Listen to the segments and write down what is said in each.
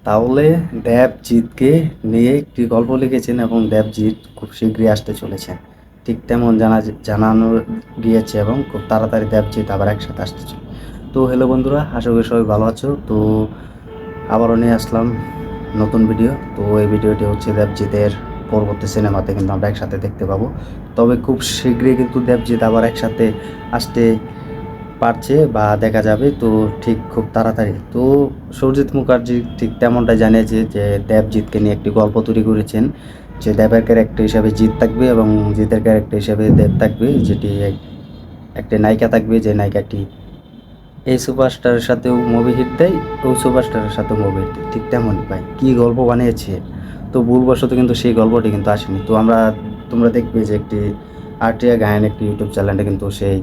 তাহলে দেবজিৎকে নিয়ে একটি গল্প লিখেছেন এবং দেবজিৎ খুব শীঘ্রই আসতে চলেছেন, ঠিক তেমন জানানো গিয়েছে এবং খুব তাড়াতাড়ি দেবজিৎ আবার একসাথে আসতে চলে। তো হ্যালো বন্ধুরা, আশা করি সবাই ভালো আছো। তো আবারও নিয়ে আসলাম নতুন ভিডিও। তো এই ভিডিওটি হচ্ছে দেবজিতের পরবর্তী সিনেমাতে কিন্তু আমরা একসাথে দেখতে পাবো। তবে খুব শীঘ্রই কিন্তু দেবজিৎ আবার একসাথে আসতে পারছে বা দেখা যাবে, তো ঠিক খুব তাড়াতাড়ি। তো সুরজিৎ মুখার্জি ঠিক তেমনটাই জানিয়েছে যে দেবজিৎকে নিয়ে একটি গল্প তৈরি করেছেন, যে দেবের ক্যারেক্টার হিসাবে জিৎ থাকবে এবং জিতের ক্যারেক্টার হিসাবে দেব থাকবে, যেটি একটি নায়িকা থাকবে, যে নায়িকাটি এই সুপারস্টারের সাথেও মুভি হিট দেয়, ওই সুপারস্টারের সাথেও মুভি হিট দেয়। ঠিক তেমনই ভাই কী গল্প বানিয়েছে। তো ভুলবশত কিন্তু সেই গল্পটি কিন্তু আসেনি। তো তোমরা দেখবে যে একটি আর্টিয়া গায়ন একটি ইউটিউব চ্যানেলে কিন্তু সেই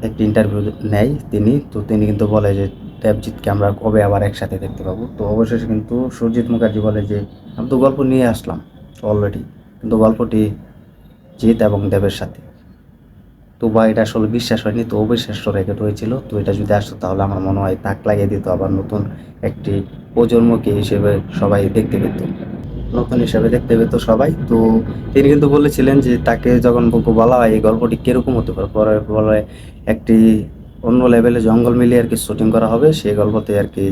একটি ইন্টারভিউ নেয় তিনি কিন্তু বলে যে দেবজিৎকে আমরা কবে আবার একসাথে দেখতে পাবো। তো অবশেষে কিন্তু সুরজিৎ মুখার্জি বলে যে আমি তো গল্প নিয়ে আসলাম অলরেডি, কিন্তু গল্পটি জিৎ এবং দেবের সাথে। তো বা এটা আসলে বিশ্বাস হয়নি, তো অবিশ্বাস্য রেকর্ড হয়েছিল। তো এটা যদি আসতো তাহলে আমার মনে হয় তাক লাগিয়ে দিত, আবার নতুন একটি প্রজন্মকে হিসেবে সবাই দেখতে পেত, নতুন হিসাবে দেখতে পেত সবাই। তো তিনি কিন্তু বলেছিলেন যে তাকে যখন বলা হয় এই গল্পটি কীরকম হতে পারে, পরে বলে একটি অন্য লেভেলে জঙ্গল মিলিয়ে আর কি শুটিং করা হবে। সেই গল্পতে আর কি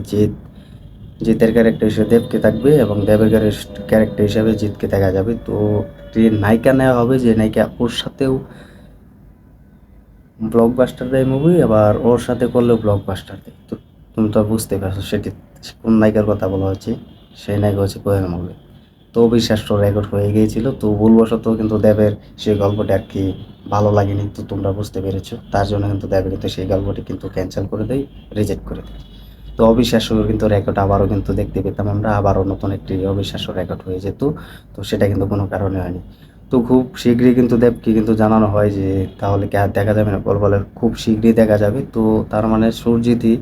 জিতের ক্যারেক্টার হিসেবে দেবকে থাকবে এবং দেবের ক্যারেক্টার হিসেবে জিতকে দেখা যাবে। তো একটি নায়িকা নেওয়া হবে, যে নায়িকা ওর সাথেও ব্লকবাস্টার দেয় মুভি, আবার ওর সাথে করলেও ব্লকবাস্টার দেয়। তো তুমি তো বুঝতে পারছো সেটি কোন নায়িকার কথা বলা হচ্ছে। সেই নায়িকা হচ্ছে কোয়েল মুভি। তো অবিশ্বাস্য রেকর্ড হয়ে গিয়েছিল। তো ভুলবশত কিন্তু দেবের সেই গল্পটি আর কি ভালো লাগেনি, তো তোমরা বুঝতে পেরেছো। তার জন্য কিন্তু দেব কিন্তু সেই গল্পটি কিন্তু ক্যান্সেল করে দেয়, রিজেক্ট করে দেয়। তো অবিশ্বাস্য কিন্তু রেকর্ড আবারও কিন্তু দেখতে পেতাম আমরা, আবারও নতুন একটি অবিশ্বাস্য রেকর্ড হয়ে যেত। তো সেটা কিন্তু কোনো কারণে হয়নি। তো খুব শীঘ্রই কিন্তু দেবকে কিন্তু জানানো হয় যে তাহলে কি আর দেখা যাবে না, বলে খুব শীঘ্রই দেখা যাবে। তো তার মানে সুরজিৎই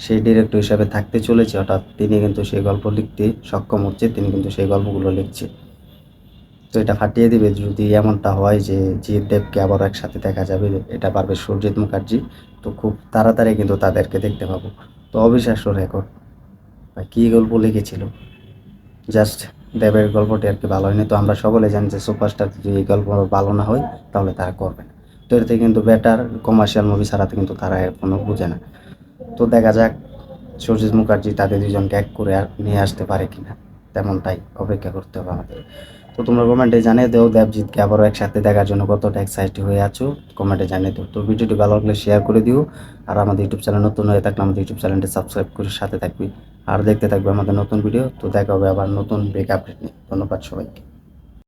সেই ডিরেক্টর হিসাবে থাকতে চলেছে, অর্থাৎ তিনি কিন্তু সেই গল্প লিখতে সক্ষম হচ্ছে, তিনি কিন্তু সেই গল্পগুলো লিখছে। তো এটা ফাটিয়ে দিবে যদি এমনটা হয় যে জিৎ দেবকে আবার একসাথে দেখা যাবে, এটা পারবে সুরজিৎ মুখার্জি। তো খুব তাড়াতাড়ি কিন্তু তাদেরকে দেখতে পাবো। তো অবিশ্বাস্য রেকর্ড বা কী গল্প লিখেছিল। জাস্ট দেবের গল্পটি আর কি ভালো হয়নি। তো আমরা সকলে জানি যে সুপারস্টার যদি এই গল্প ভালো না হয় তাহলে তারা করবে না। তো এর থেকে কিন্তু বেটার কমার্শিয়াল মুভি ছাড়াতে কিন্তু তারা এখনও বোঝে না। তো দেখা যাক সুরজিৎ মুখার্জি তাদের দুজনকে এক করে নিয়ে আসতে পারে কিনা, তেমনটাই অপেক্ষা করতে হবে আমাদের। তো তোমরা কমেন্টে জানিয়ে দাও দেবজিৎকে আবারও একসাথে দেখার জন্য কতটা এক্সাইটেড হয়ে আছো, কমেন্টে জানিয়ে দাও। তো ভিডিওটি ভালো লাগলে শেয়ার করে দিও, আর আমাদের ইউটিউব চ্যানেল নতুন হয়ে থাকলে আমাদের ইউটিউব চ্যানেলটি সাবস্ক্রাইব করে সাথে থাকবি, আর দেখতে থাকবে আমাদের নতুন ভিডিও। তো দেখা হবে আবার নতুন ব্রেক আপডেট নিয়ে। ধন্যবাদ সবাইকে।